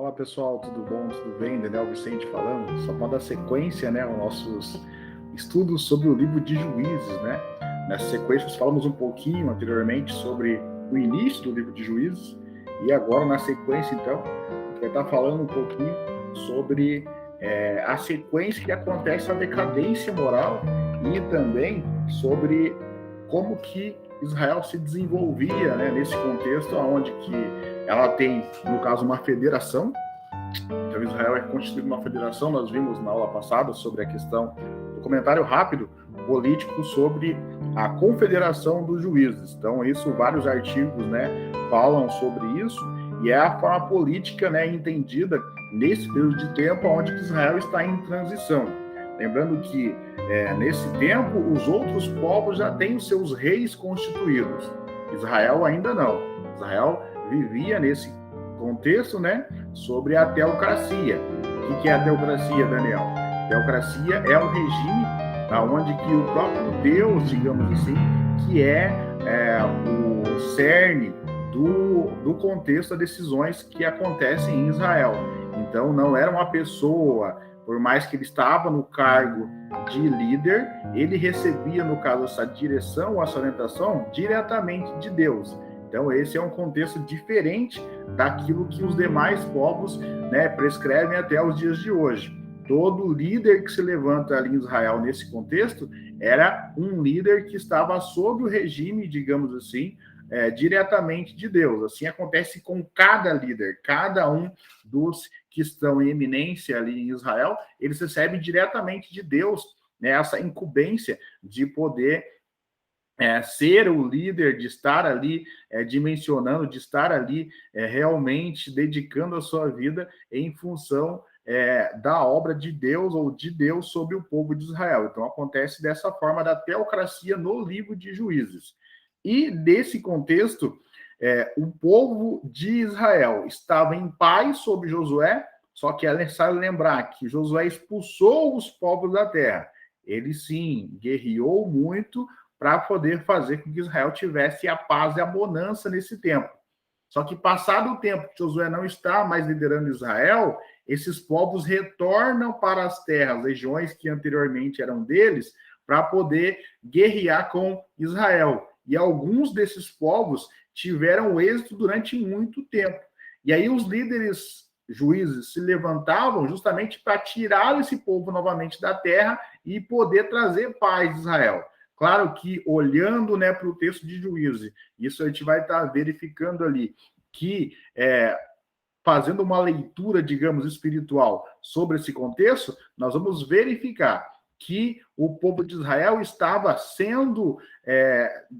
Olá pessoal, tudo bom? Tudo bem? Daniel Vicente falando. Só para dar sequência, né, aos nossos estudos sobre o livro de Juízes, né? Nessa sequência, nós falamos um pouquinho anteriormente sobre o início do livro de Juízes e agora, na sequência, então, a gente vai estar falando um pouquinho sobre a sequência que acontece a decadência moral e também sobre como que Israel se desenvolvia, né, nesse contexto onde que ela tem, no caso, uma federação. Então, Israel é constituído uma federação. Nós vimos na aula passada sobre a questão do comentário rápido político sobre a confederação dos juízes. Então, isso, vários artigos, né, falam sobre isso, e é a forma política, né, entendida nesse período de tempo onde Israel está em transição. Lembrando que, nesse tempo, os outros povos já têm os seus reis constituídos. Israel ainda não. Israel vivia nesse contexto, né, sobre a teocracia. O que é a teocracia, Daniel? Teocracia é um regime onde que o próprio Deus, digamos assim, que é o cerne do contexto das decisões que acontecem em Israel. Então, não era uma pessoa, por mais que ele estava no cargo de líder, ele recebia, no caso, essa direção ou essa orientação diretamente de Deus. Então, esse é um contexto diferente daquilo que os demais povos, né, prescrevem até os dias de hoje. Todo líder que se levanta ali em Israel nesse contexto era um líder que estava sob o regime, digamos assim, diretamente de Deus. Assim acontece com cada líder, cada um dos que estão em eminência ali em Israel, eles recebem diretamente de Deus, né, essa incumbência de poder ser o líder, de estar ali dimensionando, de estar ali realmente dedicando a sua vida em função da obra de Deus ou de Deus sobre o povo de Israel. Então, acontece dessa forma da teocracia no livro de Juízes. E, nesse contexto, o povo de Israel estava em paz sob Josué, só que é necessário lembrar que Josué expulsou os povos da terra. Ele, sim, guerreou muito para poder fazer com que Israel tivesse a paz e a bonança nesse tempo. Só que, passado o tempo que Josué não está mais liderando Israel, esses povos retornam para as terras, regiões que anteriormente eram deles, para poder guerrear com Israel. E alguns desses povos tiveram êxito durante muito tempo. E aí os líderes juízes se levantavam justamente para tirar esse povo novamente da terra e poder trazer paz a Israel. Claro que, olhando, né, para o texto de Juízes, isso a gente vai estar verificando ali, que fazendo uma leitura, digamos, espiritual sobre esse contexto, nós vamos verificar que o povo de Israel estava sendo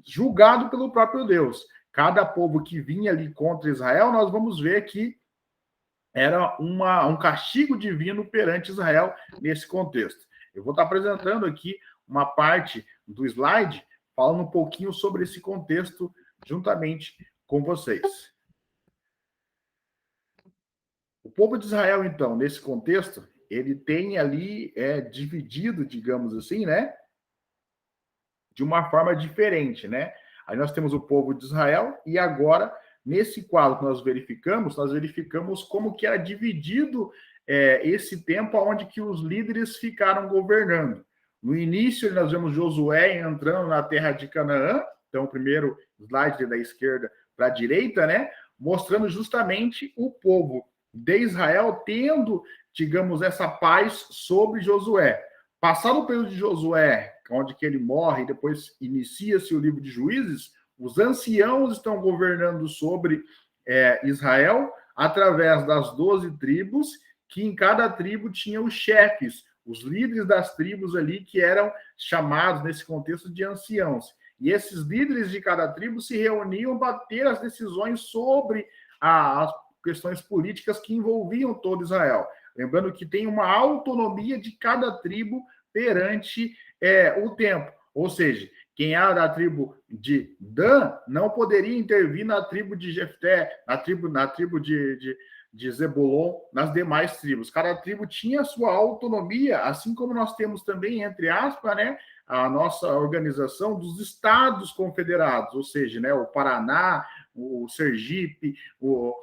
julgado pelo próprio Deus. Cada povo que vinha ali contra Israel, nós vamos ver que era um castigo divino perante Israel nesse contexto. Eu vou estar apresentando aqui uma parte do slide falando um pouquinho sobre esse contexto juntamente com vocês. O povo de Israel, então, nesse contexto, ele tem ali dividido, digamos assim, né, de uma forma diferente, né? Aí nós temos o povo de Israel e agora, nesse quadro que nós verificamos como que era dividido esse tempo onde que os líderes ficaram governando. No início, nós vemos Josué entrando na terra de Canaã, então o primeiro slide da esquerda para a direita, né? Mostrando justamente o povo de Israel tendo, digamos, essa paz sobre Josué. Passado o período de Josué, onde que ele morre, e depois inicia-se o livro de Juízes, os anciãos estão governando sobre Israel através das 12 tribos, que em cada tribo tinha os chefes, os líderes das tribos ali, que eram chamados nesse contexto de anciãos. E esses líderes de cada tribo se reuniam para ter as decisões sobre as questões políticas que envolviam todo Israel. Lembrando que tem uma autonomia de cada tribo perante o tempo. Ou seja, quem era da tribo de Dan não poderia intervir na tribo de Jefté, na tribo de Zebulon, nas demais tribos. Cada tribo tinha sua autonomia, assim como nós temos também, entre aspas, né, a nossa organização dos estados confederados, ou seja, né, o Paraná, o Sergipe, o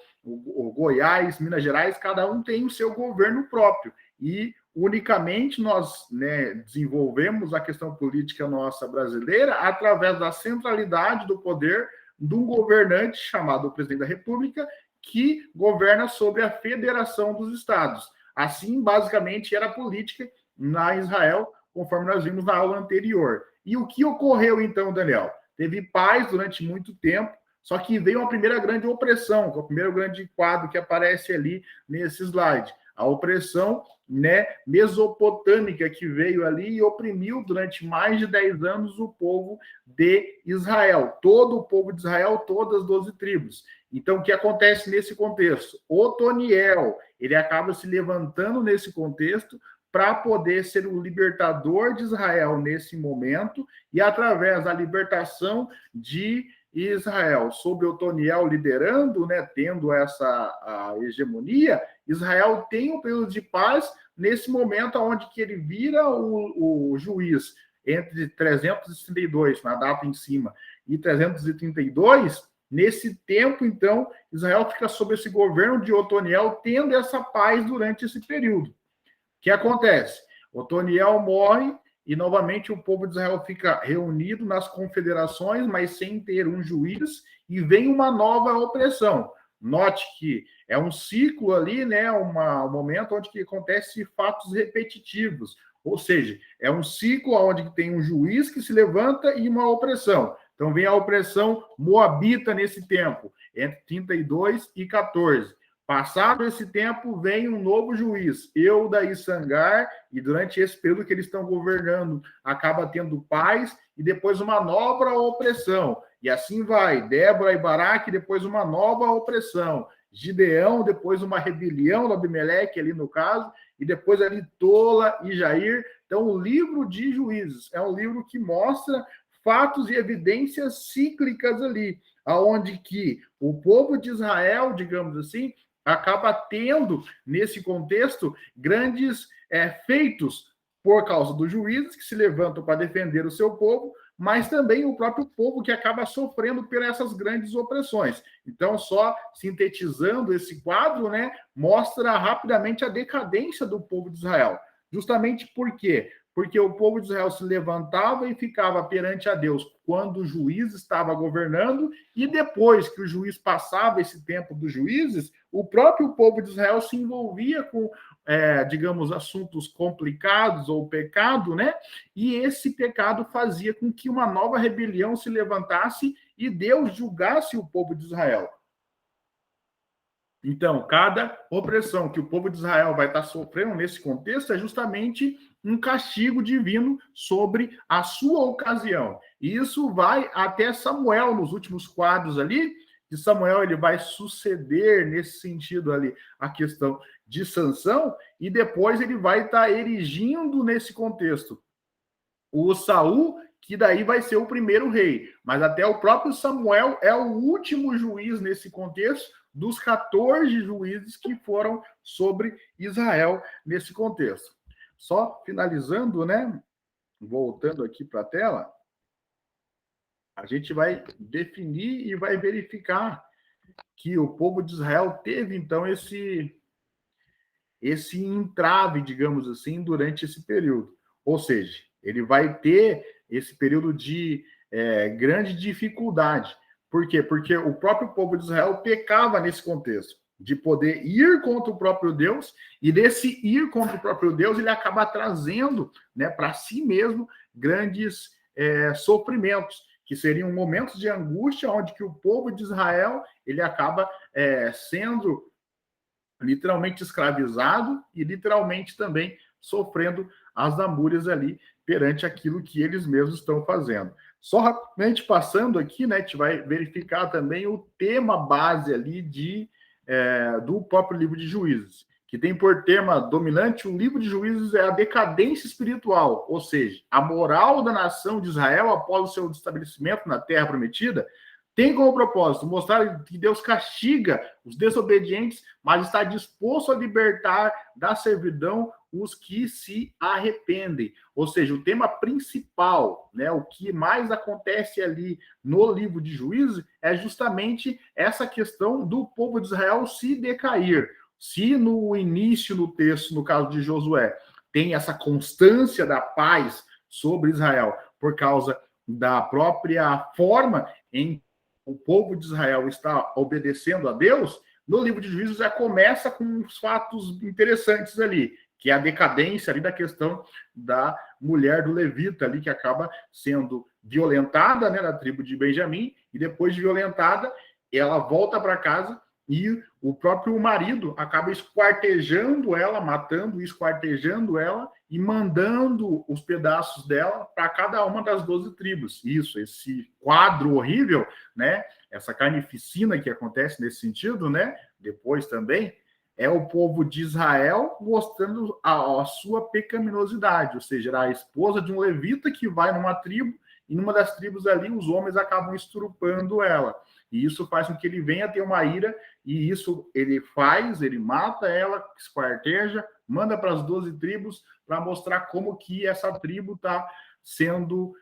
Goiás, Minas Gerais, cada um tem o seu governo próprio. E unicamente nós, né, desenvolvemos a questão política nossa brasileira através da centralidade do poder de um governante chamado presidente da República, que governa sobre a federação dos estados. Assim, basicamente, era a política na Israel, conforme nós vimos na aula anterior. E o que ocorreu, então, Daniel? Teve paz durante muito tempo, só que veio uma primeira grande opressão, que é o primeiro grande quadro que aparece ali nesse slide. A opressão, né, mesopotâmica, que veio ali e oprimiu durante mais de 10 anos o povo de Israel. Todo o povo de Israel, todas as 12 tribos. Então, o que acontece nesse contexto? Otoniel, ele acaba se levantando nesse contexto para poder ser o libertador de Israel nesse momento, e através da libertação de Israel, sob Otoniel liderando, né, tendo a hegemonia, Israel tem um período de paz nesse momento onde que ele vira o juiz entre 332, na data em cima, e 332. Nesse tempo, então, Israel fica sob esse governo de Otoniel, tendo essa paz durante esse período. O que acontece? Otoniel morre e, novamente, o povo de Israel fica reunido nas confederações, mas sem ter um juiz, e vem uma nova opressão. Note que é um ciclo ali, né, um momento onde que acontece fatos repetitivos, ou seja, é um ciclo onde tem um juiz que se levanta e uma opressão. Então, vem a opressão moabita nesse tempo, entre 32 e 14. Passado esse tempo, vem um novo juiz, Euda e Sangar, e durante esse período que eles estão governando, acaba tendo paz, e depois uma nova opressão. E assim vai, Débora e Baraque, depois uma nova opressão. Gideão, depois uma rebelião do Abimeleque, ali no caso, e depois ali Tola e Jair. Então, o livro de Juízes é um livro que mostra fatos e evidências cíclicas ali, aonde que o povo de Israel, digamos assim, acaba tendo, nesse contexto, grandes feitos por causa dos juízes que se levantam para defender o seu povo, mas também o próprio povo que acaba sofrendo por essas grandes opressões. Então, só sintetizando esse quadro, né, mostra rapidamente a decadência do povo de Israel. Justamente por quê? Porque o povo de Israel se levantava e ficava perante a Deus quando o juiz estava governando, e depois que o juiz passava esse tempo dos juízes, o próprio povo de Israel se envolvia com, digamos, assuntos complicados ou pecado, né? E esse pecado fazia com que uma nova rebelião se levantasse e Deus julgasse o povo de Israel. Então, cada opressão que o povo de Israel vai estar sofrendo nesse contexto é justamente um castigo divino sobre a sua ocasião. E isso vai até Samuel, nos últimos quadros ali, que Samuel ele vai suceder nesse sentido ali a questão de Sansão, e depois ele vai estar erigindo nesse contexto o Saul, que daí vai ser o primeiro rei. Mas até o próprio Samuel é o último juiz nesse contexto, dos 14 juízes que foram sobre Israel nesse contexto. Só finalizando, né? Voltando aqui para a tela, a gente vai definir e vai verificar que o povo de Israel teve, então, esse entrave, digamos assim, durante esse período. Ou seja, ele vai ter esse período de grande dificuldade. Por quê? Porque o próprio povo de Israel pecava nesse contexto, de poder ir contra o próprio Deus, e desse ir contra o próprio Deus, ele acaba trazendo, né, para si mesmo grandes sofrimentos, que seriam momentos de angústia, onde que o povo de Israel ele acaba sendo literalmente escravizado e literalmente também sofrendo as lamúrias ali perante aquilo que eles mesmos estão fazendo. Só rapidamente passando aqui, né, a gente vai verificar também o tema base ali do próprio livro de Juízes, que tem por tema dominante o livro de Juízes é a decadência espiritual, ou seja, a moral da nação de Israel após o seu estabelecimento na Terra Prometida, tem como propósito mostrar que Deus castiga os desobedientes, mas está disposto a libertar da servidão os que se arrependem. Ou seja, o tema principal, né, o que mais acontece ali no livro de Juízes é justamente essa questão do povo de Israel se decair. Se no início do texto, no caso de Josué, tem essa constância da paz sobre Israel por causa da própria forma em que o povo de Israel está obedecendo a Deus, no livro de Juízes já começa com uns fatos interessantes ali, que é a decadência ali da questão da mulher do levita ali, que acaba sendo violentada, né, na tribo de Benjamim, e depois de violentada, ela volta para casa e o próprio marido acaba esquartejando ela, matando, esquartejando ela e mandando os pedaços dela para cada uma das 12 tribos. Isso, esse quadro horrível, né? Essa carnificina que acontece nesse sentido, né? Depois também, é o povo de Israel mostrando a sua pecaminosidade, ou seja, a esposa de um levita que vai numa tribo e numa das tribos ali os homens acabam estrupando ela. E isso faz com que ele venha ter uma ira, e isso ele faz, ele mata ela, esquarteja, manda para as 12 tribos para mostrar como que essa tribo está sendo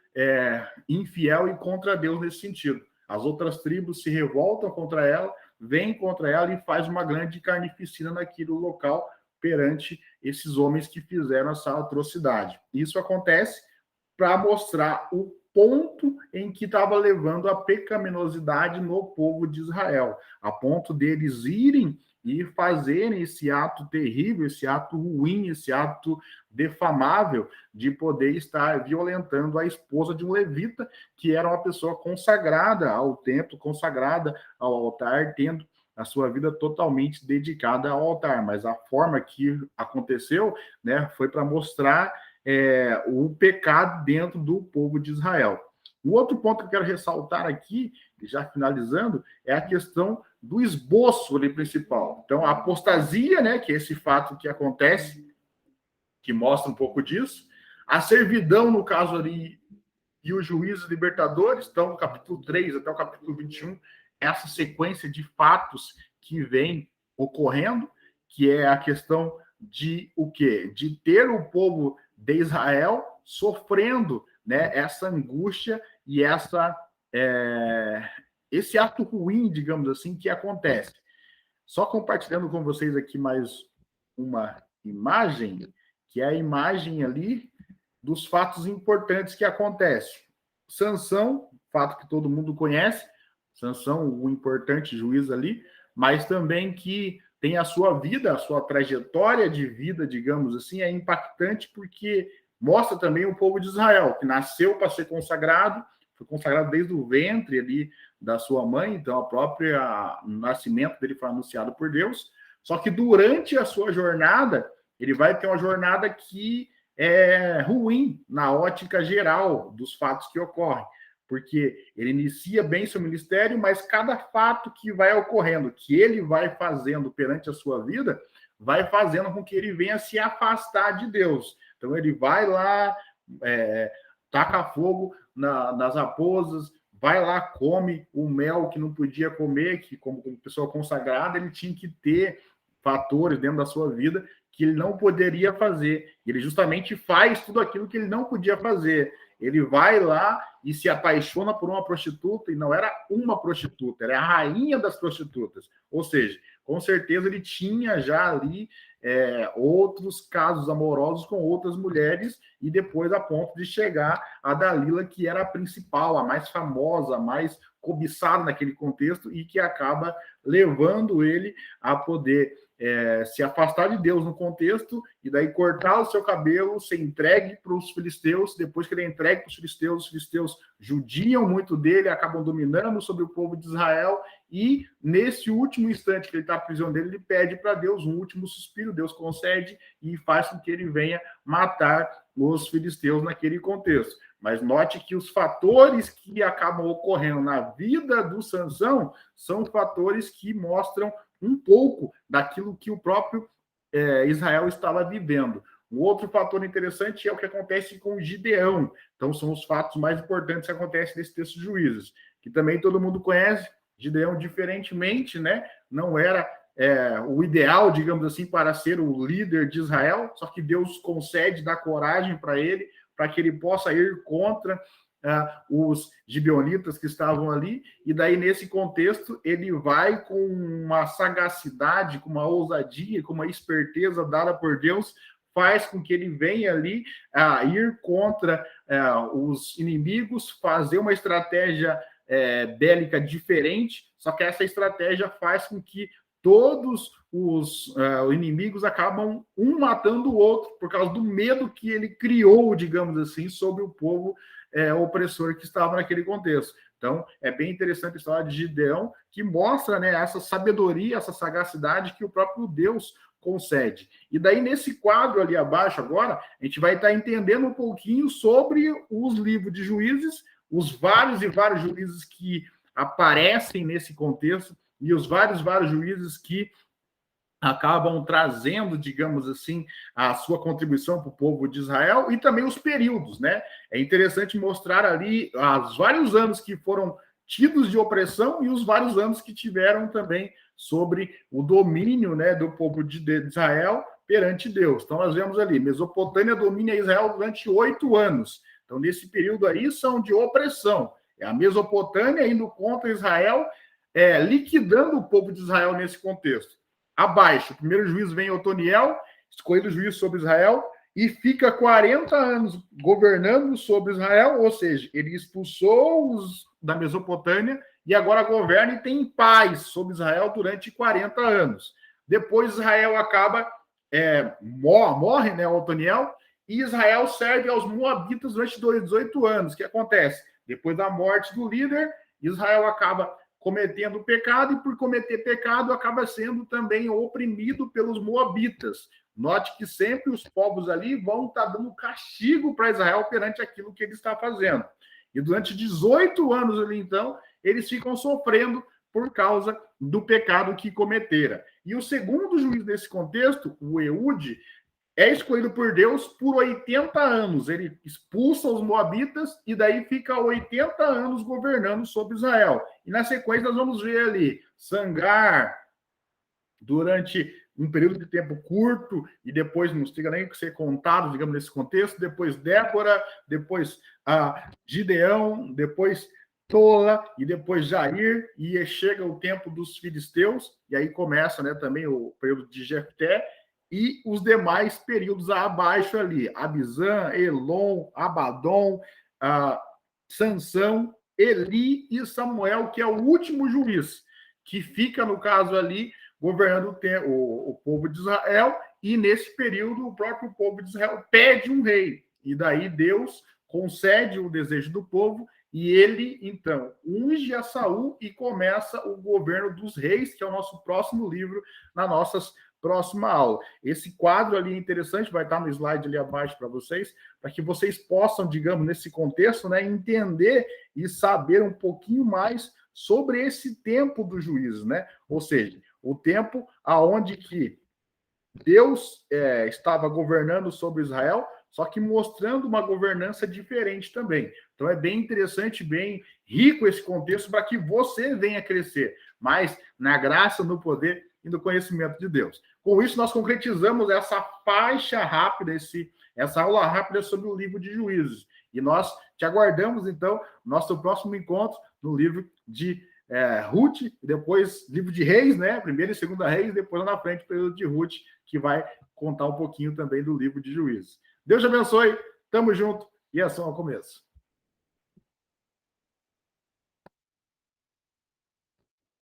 infiel e contra Deus nesse sentido. As outras tribos se revoltam contra ela, vêm contra ela e faz uma grande carnificina naquele local perante esses homens que fizeram essa atrocidade. Isso acontece para mostrar o ponto em que estava levando a pecaminosidade no povo de Israel, a ponto deles irem e fazerem esse ato terrível, esse ato ruim, esse ato defamável de poder estar violentando a esposa de um levita, que era uma pessoa consagrada ao templo, consagrada ao altar, tendo a sua vida totalmente dedicada ao altar. Mas a forma que aconteceu, né, foi para mostrar o pecado dentro do povo de Israel. O outro ponto que eu quero ressaltar aqui, já finalizando, é a questão do esboço ali principal. Então, a apostasia, né, que é esse fato que acontece, que mostra um pouco disso. A servidão, no caso ali, e os juízes libertadores, então, no capítulo 3 até o capítulo 21, essa sequência de fatos que vem ocorrendo, que é a questão de o quê? De ter o povo de Israel sofrendo, né, essa angústia e esse ato ruim, digamos assim, que acontece. Só compartilhando com vocês aqui mais uma imagem, que é a imagem ali dos fatos importantes que acontecem. Sansão, fato que todo mundo conhece, Sansão, o importante juiz ali, mas também que tem a sua vida, a sua trajetória de vida, digamos assim, é impactante porque mostra também o povo de Israel, que nasceu para ser consagrado, foi consagrado desde o ventre ali da sua mãe, então o nascimento dele foi anunciado por Deus, só que durante a sua jornada, ele vai ter uma jornada que é ruim na ótica geral dos fatos que ocorrem, porque ele inicia bem seu ministério, mas cada fato que vai ocorrendo, que ele vai fazendo perante a sua vida, vai fazendo com que ele venha se afastar de Deus. Então ele vai lá, taca fogo nas raposas, vai lá, come o mel que não podia comer, que como pessoa consagrada, ele tinha que ter fatores dentro da sua vida que ele não poderia fazer. Ele justamente faz tudo aquilo que ele não podia fazer. Ele vai lá e se apaixona por uma prostituta, e não era uma prostituta, era a rainha das prostitutas. Ou seja, com certeza ele tinha já ali outros casos amorosos com outras mulheres, e depois a ponto de chegar a Dalila, que era a principal, a mais famosa, a mais cobiçada naquele contexto, e que acaba levando ele a poder se afastar de Deus no contexto, e daí cortar o seu cabelo, ser entregue para os filisteus. Depois que ele é entregue para os filisteus judiam muito dele, acabam dominando sobre o povo de Israel, e nesse último instante que ele está na prisão dele, ele pede para Deus um último suspiro, Deus concede e faz com que ele venha matar os filisteus naquele contexto. Mas note que os fatores que acabam ocorrendo na vida do Sansão são fatores que mostram um pouco daquilo que o próprio Israel estava vivendo. Um outro fator interessante é o que acontece com Gideão. Então, são os fatos mais importantes que acontecem nesse texto de Juízes, que também todo mundo conhece. Gideão, diferentemente, né, não era o ideal, digamos assim, para ser o líder de Israel, só que Deus concede, dá coragem para ele, para que ele possa ir contra os gibeonitas que estavam ali, e daí, nesse contexto, ele vai com uma sagacidade, com uma ousadia, com uma esperteza dada por Deus, faz com que ele venha ali ir contra os inimigos, fazer uma estratégia bélica diferente, só que essa estratégia faz com que todos os inimigos acabam um matando o outro por causa do medo que ele criou, digamos assim, sobre o povo opressor que estava naquele contexto. Então, é bem interessante a história de Gideão, que mostra, né, essa sabedoria, essa sagacidade que o próprio Deus concede. E daí, nesse quadro ali abaixo agora, a gente vai estar entendendo um pouquinho sobre os livros de Juízes, os vários e vários juízes que aparecem nesse contexto, e os vários juízes que acabam trazendo, digamos assim, a sua contribuição para o povo de Israel, e também os períodos, né? É interessante mostrar ali os vários anos que foram tidos de opressão e os vários anos que tiveram também sobre o domínio, né, do povo de Israel perante Deus. Então, nós vemos ali, Mesopotâmia domina Israel durante 8 anos. Então, nesse período aí, são de opressão. É a Mesopotâmia indo contra Israel, liquidando o povo de Israel nesse contexto. Abaixo, o primeiro juiz vem Otoniel, escolhido juiz sobre Israel, e fica 40 anos governando sobre Israel, ou seja, ele expulsou os da Mesopotâmia e agora governa e tem paz sobre Israel durante 40 anos. Depois Israel acaba, morre, né, Otoniel, e Israel serve aos Moabitas durante 18 anos. O que acontece? Depois da morte do líder, Israel acaba cometendo pecado, e por cometer pecado acaba sendo também oprimido pelos Moabitas. Note que sempre os povos ali vão estar dando castigo para Israel perante aquilo que ele está fazendo. E durante 18 anos ali, então, eles ficam sofrendo por causa do pecado que cometera. E o segundo juiz nesse contexto, o Eude, é escolhido por Deus por 80 anos. Ele expulsa os moabitas e daí fica 80 anos governando sobre Israel. E na sequência nós vamos ver ali Sangar durante um período de tempo curto, e depois não chega nem a ser contado, digamos, nesse contexto, depois Débora, depois Gideão, depois Tola, e depois Jair, e chega o tempo dos filisteus, e aí começa, né, também o período de Jefté, e os demais períodos abaixo ali, Abizã, Elon, Abadom, Sansão, Eli e Samuel, que é o último juiz, que fica, no caso ali, governando o povo de Israel, e nesse período o próprio povo de Israel pede um rei, e daí Deus concede o desejo do povo, e ele, então, unge a Saul e começa o governo dos reis, que é o nosso próximo livro, na nossa próxima aula. Esse quadro ali é interessante, vai estar no slide ali abaixo para vocês, para que vocês possam, digamos, nesse contexto, né, entender e saber um pouquinho mais sobre esse tempo do juízo, né? Ou seja, o tempo aonde que Deus estava governando sobre Israel, só que mostrando uma governança diferente também. Então é bem interessante, bem rico esse contexto para que você venha crescer mais na graça, no poder e no conhecimento de Deus. Com isso, nós concretizamos essa faixa rápida, essa aula rápida sobre o livro de Juízes. E nós te aguardamos, então, no nosso próximo encontro no livro de Ruth, depois livro de Reis, né? Primeira e segunda Reis, depois lá na frente, período de Ruth, que vai contar um pouquinho também do livro de Juízes. Deus te abençoe, tamo junto e ação ao começo.